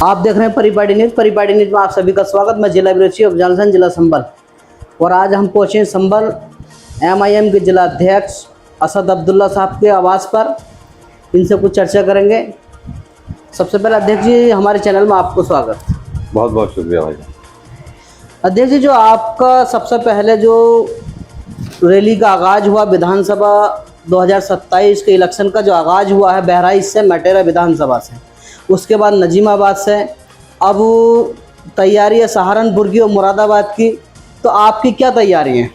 आप देख रहे हैं परिपाटी न्यूज़। परिपाटी न्यूज़ में आप सभी का स्वागत। मैं जिला ब्यूरो चीफ अफजल जिला संभल, और आज हम पहुँचे हैं संभल MIM के जिला अध्यक्ष असद अब्दुल्ला साहब के आवास पर। इनसे कुछ चर्चा करेंगे। सबसे पहले अध्यक्ष जी, हमारे चैनल में आपको स्वागत। बहुत बहुत शुक्रिया भाई। अध्यक्ष जी, जो आपका सबसे पहले जो रैली का आगाज़ हुआ विधानसभा 2027 के इलेक्शन का जो आगाज़ हुआ है बहराइच से मटेरा विधानसभा से, उसके बाद नजीमाबाद से, अब तैयारी है सहारनपुर की और मुरादाबाद की, तो आपकी क्या तैयारी है?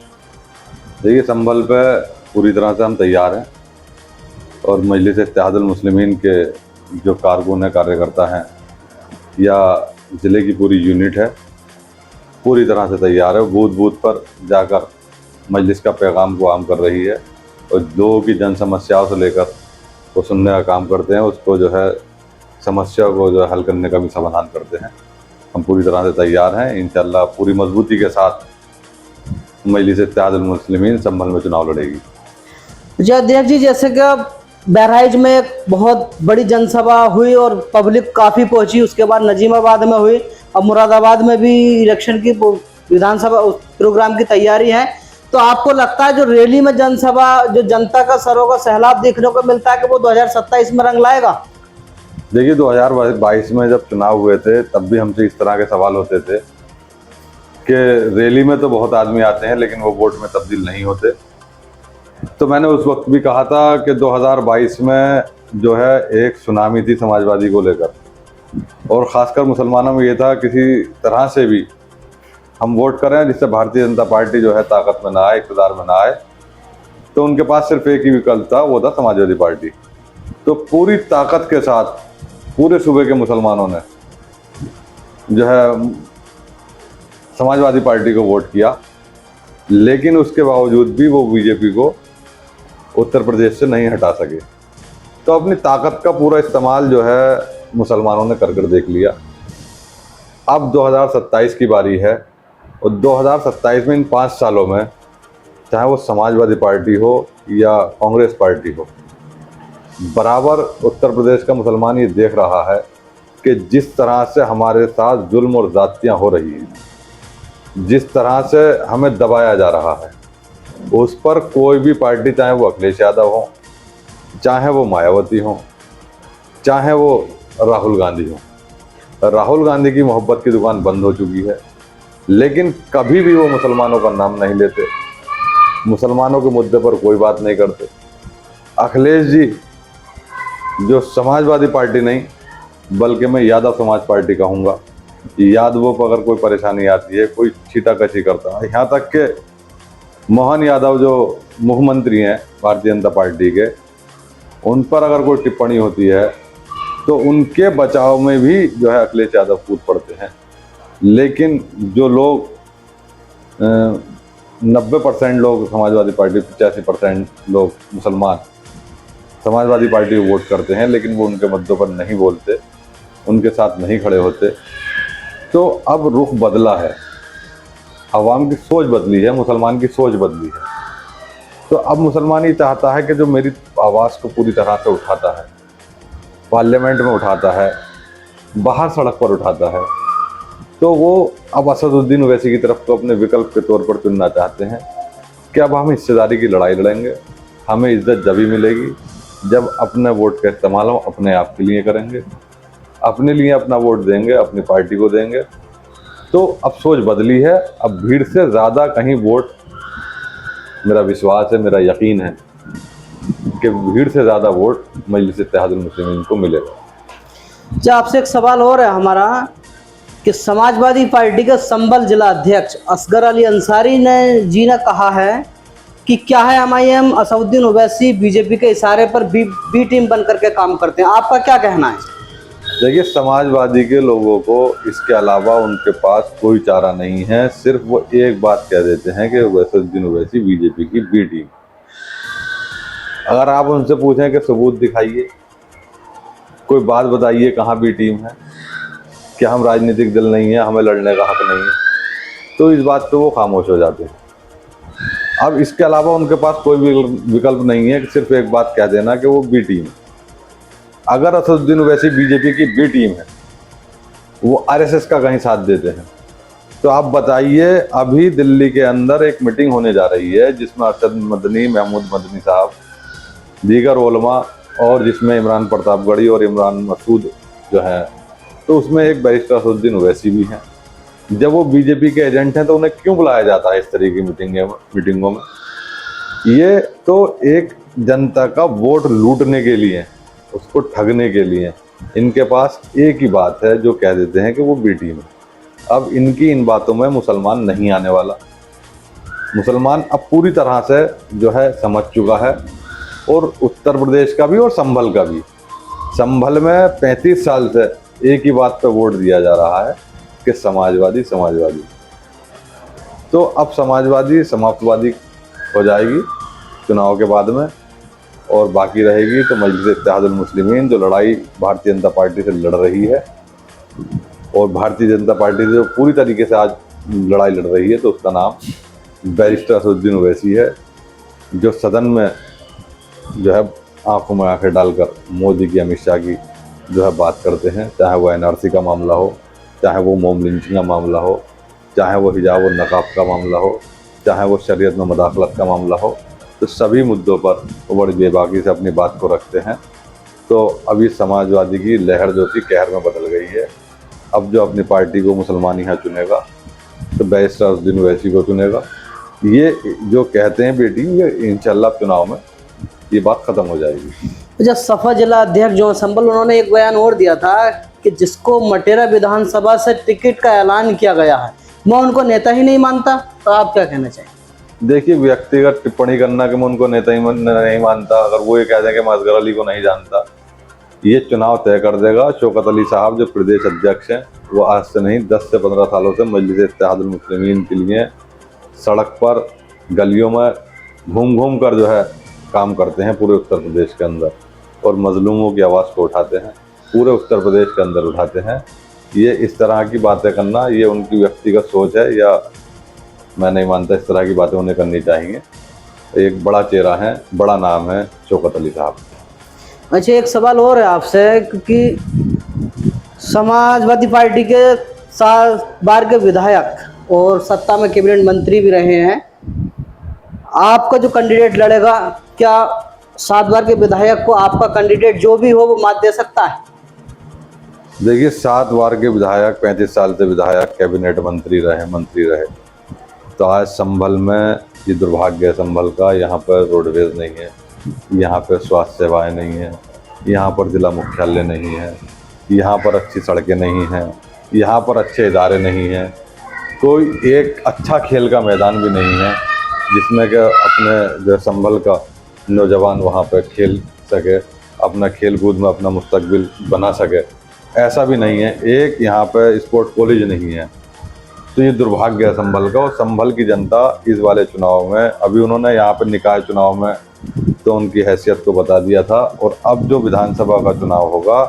देखिए, संभल पे पूरी तरह से हम तैयार हैं और मजलिस इत्तेहादुल मुस्लिमीन के जो कारकुन है, कार्यकर्ता हैं या ज़िले की पूरी यूनिट है, पूरी तरह से तैयार है। बूथ बूथ पर जाकर मजलिस का पैगाम को आम कर रही है और लोगों की जन समस्याओं से लेकर वो सुनने का काम करते हैं, उसको जो है समस्या को जो है हल करने का भी समाधान करते हैं। हम पूरी तरह से तैयार हैं। इंशाअल्लाह पूरी मजबूती के साथ मजलिस इत्तेहादुल मुस्लिमीन संभल में चुनाव लड़ेगी। जी अध्यक्ष जी, जैसे कि बहराइच में एक बहुत बड़ी जनसभा हुई और पब्लिक काफ़ी पहुंची, उसके बाद नजीमाबाद में हुई, अब मुरादाबाद में भी इलेक्शन की विधानसभा प्रोग्राम की तैयारी है, तो आपको लगता है जो रैली में जनसभा, जो जनता का सरों का सैलाब देखने को मिलता है कि वो 2027 में रंग लाएगा? देखिए, 2022 में जब चुनाव हुए थे तब भी हमसे इस तरह के सवाल होते थे कि रैली में तो बहुत आदमी आते हैं लेकिन वो वोट में तब्दील नहीं होते। तो मैंने उस वक्त भी कहा था कि 2022 में जो है एक सुनामी थी समाजवादी को लेकर, और ख़ासकर मुसलमानों में ये था किसी तरह से भी हम वोट करें जिससे भारतीय जनता पार्टी जो है ताकत में ना आए, इक़्तिदार में ना आए। तो उनके पास सिर्फ एक ही विकल्प था, वो था समाजवादी पार्टी। तो पूरी ताकत के साथ पूरे सूबे के मुसलमानों ने जो है समाजवादी पार्टी को वोट किया, लेकिन उसके बावजूद भी वो बीजेपी को उत्तर प्रदेश से नहीं हटा सके। तो अपनी ताकत का पूरा इस्तेमाल जो है मुसलमानों ने कर देख लिया। अब 2027 की बारी है और 2027 में इन 5 सालों में चाहे वो समाजवादी पार्टी हो या कांग्रेस पार्टी हो, बराबर उत्तर प्रदेश का मुसलमान ये देख रहा है कि जिस तरह से हमारे साथ जुल्म और ज़्यादतियाँ हो रही हैं, जिस तरह से हमें दबाया जा रहा है, उस पर कोई भी पार्टी, चाहे वो अखिलेश यादव हो, चाहे वो मायावती हो, चाहे वो राहुल गांधी हो। राहुल गांधी की मोहब्बत की दुकान बंद हो चुकी है, लेकिन कभी भी वो मुसलमानों का नाम नहीं लेते, मुसलमानों के मुद्दे पर कोई बात नहीं करते। अखिलेश जी जो समाजवादी पार्टी नहीं बल्कि मैं यादव समाज पार्टी कहूँगा, यादवों पर अगर कोई परेशानी आती है, कोई छीटाकछी करता है, यहाँ तक कि मोहन यादव जो मुख्यमंत्री हैं भारतीय जनता पार्टी के, उन पर अगर कोई टिप्पणी होती है तो उनके बचाव में भी जो है अखिलेश यादव कूद पड़ते हैं। लेकिन जो लोग 90% लोग समाजवादी पार्टी, 85% लोग मुसलमान समाजवादी पार्टी को वोट करते हैं, लेकिन वो उनके मुद्दों पर नहीं बोलते, उनके साथ नहीं खड़े होते। तो अब रुख बदला है, अवाम की सोच बदली है, मुसलमान की सोच बदली है। तो अब मुसलमान ये चाहता है कि जो मेरी आवाज़ को पूरी तरह से उठाता है, पार्लियामेंट में उठाता है, बाहर सड़क पर उठाता है, तो वो अब असदुद्दीन ओवैसी की तरफ को अपने विकल्प के तौर पर चुनना चाहते हैं कि अब हम हिस्सेदारी की लड़ाई लड़ेंगे। हमें इज्जत जब ही मिलेगी जब अपने वोट का इस्तेमाल हम अपने आप के लिए करेंगे, अपने लिए अपना वोट देंगे, अपनी पार्टी को देंगे। तो अब सोच बदली है। अब भीड़ से ज़्यादा कहीं वोट, मेरा विश्वास है, मेरा यकीन है कि भीड़ से ज़्यादा वोट मजलिस इत्तेहादुल मुस्लिमीन को मिलेगा। अच्छा, आपसे एक सवाल और है हमारा कि समाजवादी पार्टी के संभल जिला अध्यक्ष असगर अली अंसारी ने कहा है कि क्या है MIM असदुद्दीन ओवैसी बीजेपी के इशारे पर बी टीम बन करके काम करते हैं, आपका क्या कहना है? देखिए, समाजवादी के लोगों को इसके अलावा उनके पास कोई चारा नहीं है। सिर्फ वो एक बात कह देते हैं कि असदुद्दीन ओवैसी बीजेपी की बी टीम। अगर आप उनसे पूछें कि सबूत दिखाइए, कोई बात बताइए कहाँ बी टीम है, कि हम राजनीतिक दल नहीं है, हमें लड़ने का हक नहीं है, तो इस बात पे वो खामोश हो जाते हैं। अब इसके अलावा उनके पास कोई विकल्प नहीं है कि सिर्फ एक बात कह देना कि वो बी टीम है। अगर असदुद्दीन ओवैसी बीजेपी की बी टीम है वो आरएसएस का कहीं साथ देते हैं। तो आप बताइए, अभी दिल्ली के अंदर एक मीटिंग होने जा रही है जिसमें अरशद मदनी, महमूद मदनी साहब, दीगर उलमा, और जिसमें इमरान प्रतापगढ़ी और इमरान मसूद जो है, तो उसमें एक बैरिस्टर असदुद्दीन ओवैसी भी हैं। जब वो बीजेपी के एजेंट हैं तो उन्हें क्यों बुलाया जाता है इस तरह की मीटिंगों में? ये तो एक जनता का वोट लूटने के लिए, उसको ठगने के लिए इनके पास एक ही बात है जो कह देते हैं कि वो बी टीम है। अब इनकी इन बातों में मुसलमान नहीं आने वाला। मुसलमान अब पूरी तरह से जो है समझ चुका है, और उत्तर प्रदेश का भी और संभल का भी। संभल में 35 साल से एक ही बात पे वोट दिया जा रहा है कि समाजवादी समाजवादी। तो अब समाजवादी समाप्तवादी हो जाएगी चुनाव के बाद में, और बाकी रहेगी तो मजलिस इत्तेहादुल मुस्लिमीन, जो लड़ाई भारतीय जनता पार्टी से लड़ रही है, और भारतीय जनता पार्टी से जो पूरी तरीके से आज लड़ाई लड़ रही है, तो उसका नाम बैरिस्टर असदुद्दीन ओवैसी है, जो सदन में जो है आंखों में आंखें डालकर मोदी की, अमित शाह की जो है बात करते हैं। चाहे वो एनआरसी का मामला हो, चाहे वो मोम लिंचिंग का मामला हो, चाहे वो हिजाब और नकाब का मामला हो, चाहे वो शरीयत में मदाखलत का मामला हो, तो सभी मुद्दों पर वो बड़ी बेबाकी से अपनी बात को रखते हैं। तो अभी समाजवादी की लहर जो थी कहर में बदल गई है। अब जो अपनी पार्टी को मुसलमान यहाँ चुनेगा तो बैरिस्टर असदुद्दीन ओवैसी को चुनेगा। ये जो कहते हैं बेटी, ये इंशाल्लाह चुनाव में ये बात खत्म हो जाएगी। जब सपा जिला अध्यक्ष जो संभल, उन्होंने एक बयान और दिया था कि जिसको मटेरा विधानसभा से टिकट का ऐलान किया गया है, मैं उनको नेता ही नहीं मानता। तो आप क्या कहना चाहिए? देखिए, व्यक्तिगत टिप्पणी करना कि मैं उनको नेता ही नहीं मानता, अगर वो ये कह दें कि मैं असगर अली को नहीं जानता, ये चुनाव तय कर देगा। शौकत अली साहब जो प्रदेश अध्यक्ष हैं, वो आज से नहीं 10 से 15 सालों से मजलिस इत्तेहादुल मुस्लिमीन के लिए सड़क पर, गलियों में घूम घूम कर जो है काम करते हैं पूरे उत्तर प्रदेश के अंदर, और मजलूमों की आवाज़ को उठाते हैं, पूरे उत्तर प्रदेश के अंदर उठाते हैं। ये इस तरह की बातें करना, ये उनकी व्यक्तिगत सोच है, या मैं नहीं मानता इस तरह की बातें उन्हें करनी चाहिए। एक बड़ा चेहरा है, बड़ा नाम है शौकत अली साहब। अच्छा, एक सवाल और है आपसे, क्योंकि समाजवादी पार्टी के 7 बार के विधायक और सत्ता में कैबिनेट मंत्री भी रहे हैं, आपका जो कैंडिडेट लड़ेगा, क्या 7 बार के विधायक को आपका कैंडिडेट जो भी हो वो मात दे सकता है? देखिए, 7 बार के विधायक, 35 साल से विधायक, कैबिनेट मंत्री रहे, तो आज संभल में ये दुर्भाग्य है संभल का। यहाँ पर रोडवेज नहीं है, यहाँ पर स्वास्थ्य सेवाएं नहीं हैं, यहाँ पर जिला मुख्यालय नहीं है, यहाँ पर अच्छी सड़कें नहीं हैं, यहाँ पर अच्छे इदारे नहीं हैं, कोई एक अच्छा खेल का मैदान भी नहीं है जिसमें कि अपने जो संभल का नौजवान वहाँ पर खेल सके, अपना खेल कूद में अपना मुस्तकबिल बना सके, ऐसा भी नहीं है। एक यहाँ पर स्पोर्ट कॉलेज नहीं है। तो ये दुर्भाग्य है संभल का, और संभल की जनता इस वाले चुनाव में, अभी उन्होंने यहाँ पर निकाय चुनाव में तो उनकी हैसियत को बता दिया था, और अब जो विधानसभा का चुनाव होगा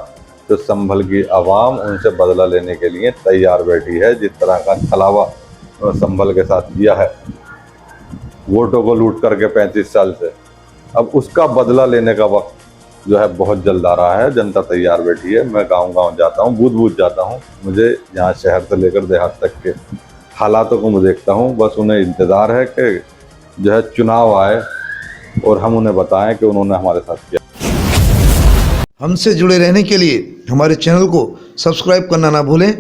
तो संभल की आवाम उनसे बदला लेने के लिए तैयार बैठी है। जिस तरह का छलावा संभल के साथ किया है, वोटों को लूट करके 35 साल से, अब उसका बदला लेने का वक्त जो है बहुत जल्द आ रहा है। जनता तैयार बैठी है। मैं गांव-गांव जाता हूँ, बूथ जाता हूँ, मुझे यहाँ शहर से लेकर देहात तक के हालातों को मैं देखता हूँ। बस उन्हें इंतज़ार है कि जो है चुनाव आए और हम उन्हें बताएं कि उन्होंने हमारे साथ किया। हमसे जुड़े रहने के लिए हमारे चैनल को सब्सक्राइब करना ना भूलें